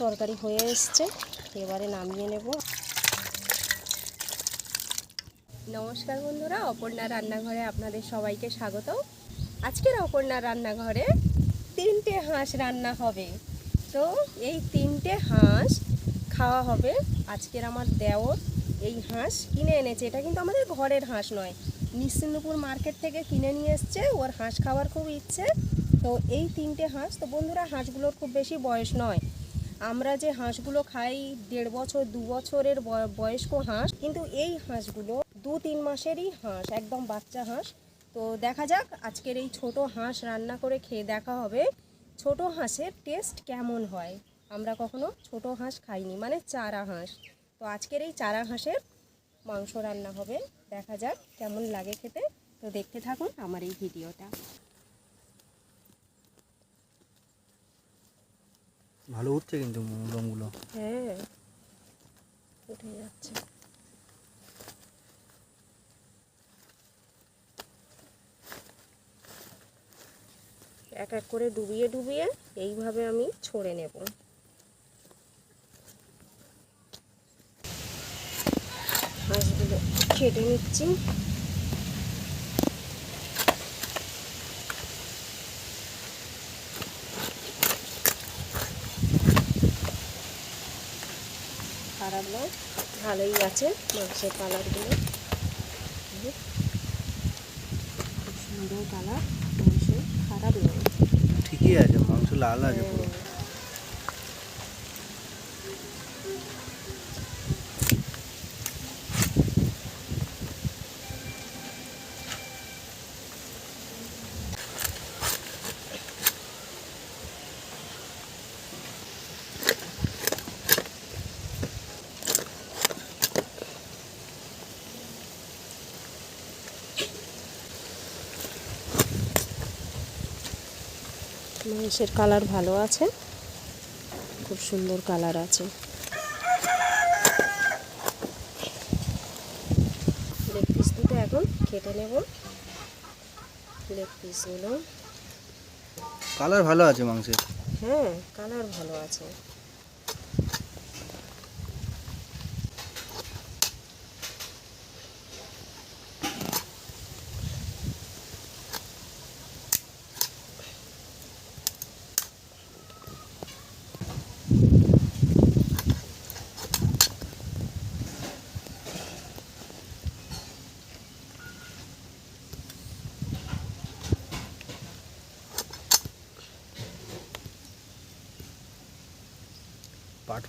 তরকারি হয়ে এসছে, এবারে নামিয়ে নেব। নমস্কার বন্ধুরা, অপর্ণা রান্নাঘরে আপনাদের সবাইকে স্বাগত। আজকের অপর্ণা রান্নাঘরে 3টে হাঁস রান্না হবে। তো এই 3টে হাঁস খাওয়া হবে। আজকের আমার দেওর এই হাঁস কিনে এনেছে, এটা কিন্তু আমাদের ঘরের হাঁস নয়, নিশ্চিন্দপুর মার্কেট থেকে কিনে নিয়ে এসছে। ওর হাঁস খাওয়ার খুব ইচ্ছে। তো এই 3টে হাঁস, তো বন্ধুরা হাঁসগুলোর খুব বেশি বয়স নয়। আমরা যে হাঁসগুলো খাই 1.5 বছর 2 বছরের বয়স্ক হাঁস, কিন্তু এই হাঁসগুলো 2-3 মাসেরই হাঁস, একদম বাচ্চা হাঁস। তো দেখা যাক আজকের এই ছোট হাঁস রান্না করে খেয়ে দেখা হবে ছোট হাঁসের টেস্ট কেমন হয়। আমরা কখনো ছোট হাঁস খাইনি, মানে চারা হাঁস। তো আজকের এই চারা হাঁসের মাংস রান্না হবে, দেখা যাক কেমন লাগে খেতে। তো দেখতে থাকুন আমার এই ভিডিওটা। ভালো উঠছে কিন্তু লোমগুলো। হ্যাঁ, উঠে যাচ্ছে। এক এক করে ডুবিয়ে ডুবিয়ে এইভাবে আমি ছড়ে নেব। হাঁসগুলো কেটে নিচ্ছি। খারাপ নয়, ভালোই আছে মাংসের কালারগুলো, খুব সুন্দর কালার, মাংস খারাপ নয়, ঠিকই আছে, মাংস লাল আছে পুরো। মাংসের কালার ভালো আছে, খুব সুন্দর কালার আছে। লেগ পিস দুটো এখন কেটে নেব। লেগ পিসগুলো কালার ভালো আছে মাংসের। হ্যাঁ, কালার ভালো আছে।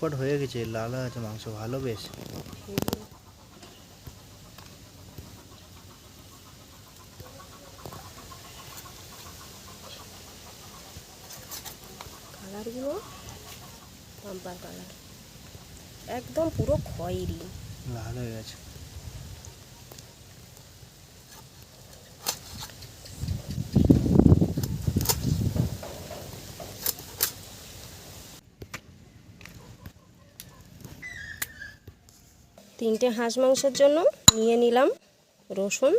পাট হয়ে গেছে, লাল আছে মাংস, ভালো বেশ। কালারগুলো পাম্পার কালার, একদম পুরো খয়েরি, লাল হয়ে গেছে। তিনটে হাঁস মাংসের জন্য নিয়ে নিলাম রসুন,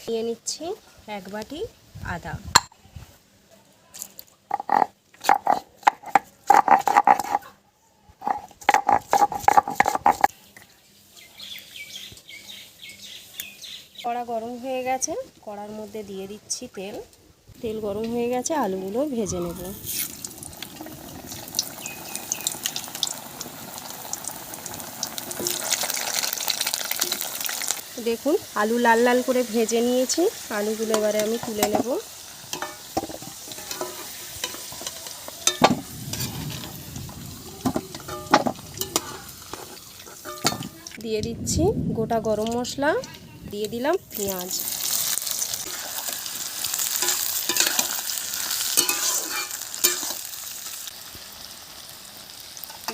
নিয়ে নিচ্ছি 1 বাটি আদা, কড়া গরম হয়ে গেছে, কড়ার মধ্যে দিয়ে দিচ্ছি তেল। তেল গরম হয়ে গেছে, আলুগুলো ভেজে নেব। দেখুন আলু লাল লাল করে ভেজে নিয়েছি, আলুগুলো এবারে আমি তুলে নেব। দিয়ে দিচ্ছি গোটা গরম মশলা, দিয়ে দিলাম পেঁয়াজ,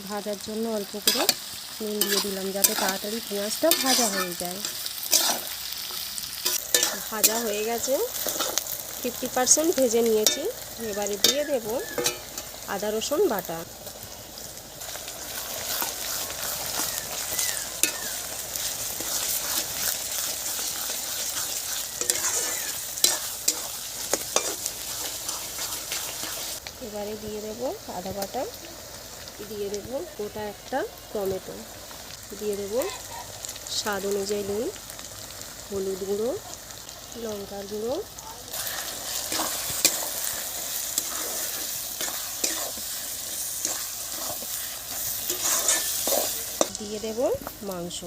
ভাজার জন্য অল্প করে নুন দিয়ে দিলাম, যাতে তাড়াতাড়ি পেঁয়াজটা ভাজা হয়ে যায়। ভাজা হয়ে গেছে, 50% ভেজে নিয়েছি। এবারে দিয়ে দেব আদা রসুন বাটা, এবারে দিয়ে দেবো আদা বাটা, দিয়ে দেবো গোটা একটা টমেটো, দিয়ে দেবো স্বাদ অনুযায়ী নুন, হলুদ গুঁড়ো, লঙ্কার গুঁড়ো, দিয়ে দেবো মাংস।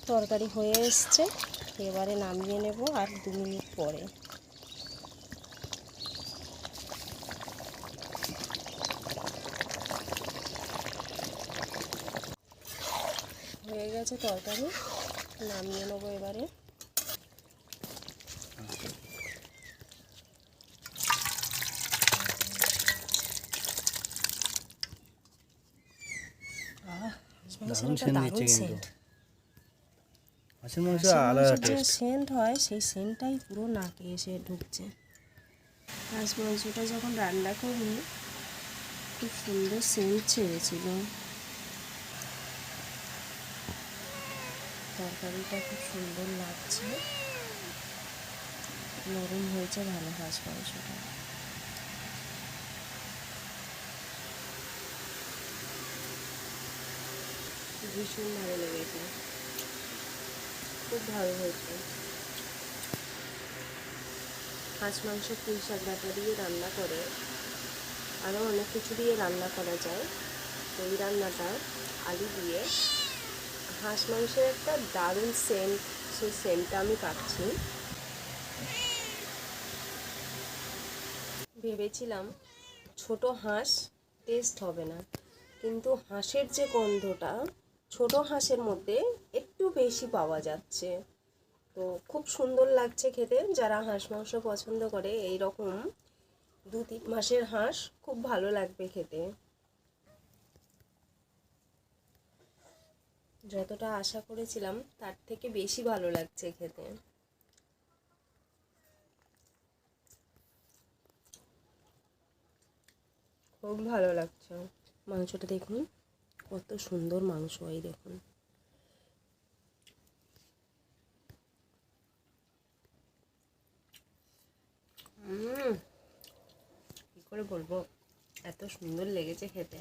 তরকারি হয়ে এসছে, এবারে নামিয়ে নেব আর 2 মিনিট পরে। হয়ে গেছে তরকারি, নামিয়ে নেবো এবারে। দারুণ সেন্ট দিচ্ছে কিন্তু। মাছের মাংস মাছের আলাদা মাংসের যে টেস্ট। সেন্ট হয় সেই সেন্টটাই পুরো নাকে এসে ঢুকছে। মাছ মাংসটা যখন রান্না করি খুব সুন্দর সেন্ট ছেড়েছিল। তরকারিটা খুব সুন্দর লাগছে, নরম হয়েছে ভালো মাছ মাংসটা। ভীষণ ভালো লেগেছে, খুব ভালো হয়েছে। হাঁস মাংস পুঁই শাক ডাঁটা দিয়ে রান্না করে, আরও অনেক কিছু দিয়ে রান্না করা যায়। তো এই রান্নাটা আলু দিয়ে হাঁস মাংসের একটা দারুণ সেন্ট, সেই সেন্টটা আমি পাচ্ছি। ভেবেছিলাম ছোট হাঁস টেস্ট হবে না, কিন্তু হাঁসের যে গন্ধটা ছোট হাঁসের মধ্যে একটু বেশি পাওয়া যাচ্ছে। তো খুব সুন্দর লাগছে খেতে। যারা হাঁস মাংস পছন্দ করে এই রকম 2-3 মাসের হাঁস খুব ভালো লাগবে খেতে। যতটা আশা করেছিলাম তার থেকে বেশি ভালো লাগছে খেতে। খুব ভালো লাগছে। মাংসটা দেখুন কত সুন্দর মাংস, এই দেখুন। কি করে বলবো, এত সুন্দর লেগেছে খেতে।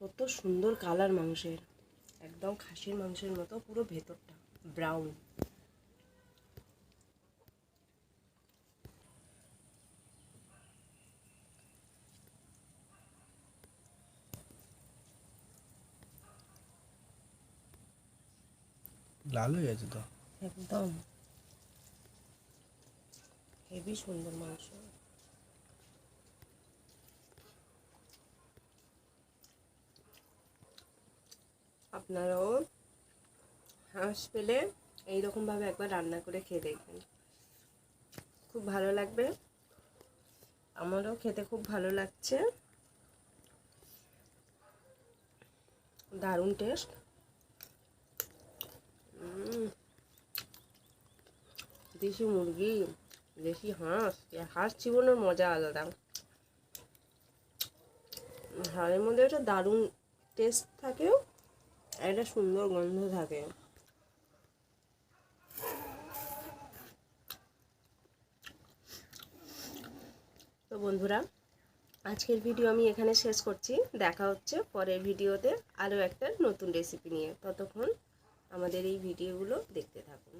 কত সুন্দর কালার মাংসের, একদম খাসির মাংসের মতো পুরো ভেতরটা ব্রাউন। লাল হয়ে গেছে তো একদম হেভি সুন্দর মাংস। আপনারাও হাঁস পেলে এইরকমভাবে একবার রান্না করে খেয়ে দেখবেন, খুব ভালো লাগবে। আমারও খেতে খুব ভালো লাগছে, দারুণ টেস্ট। দেশি মুরগি, দেশি হাঁস, হাঁস জীবনের মজা আলাদা। হাড়ের মধ্যে একটা দারুণ টেস্ট থাকে, একটা সুন্দর গন্ধ থাকে। তো বন্ধুরা, আজকের ভিডিও আমি এখানে শেষ করছি। দেখা হচ্ছে পরের ভিডিওতে আরও একটা নতুন রেসিপি নিয়ে। ততক্ষণ আমাদের এই ভিডিওগুলো দেখতে থাকুন।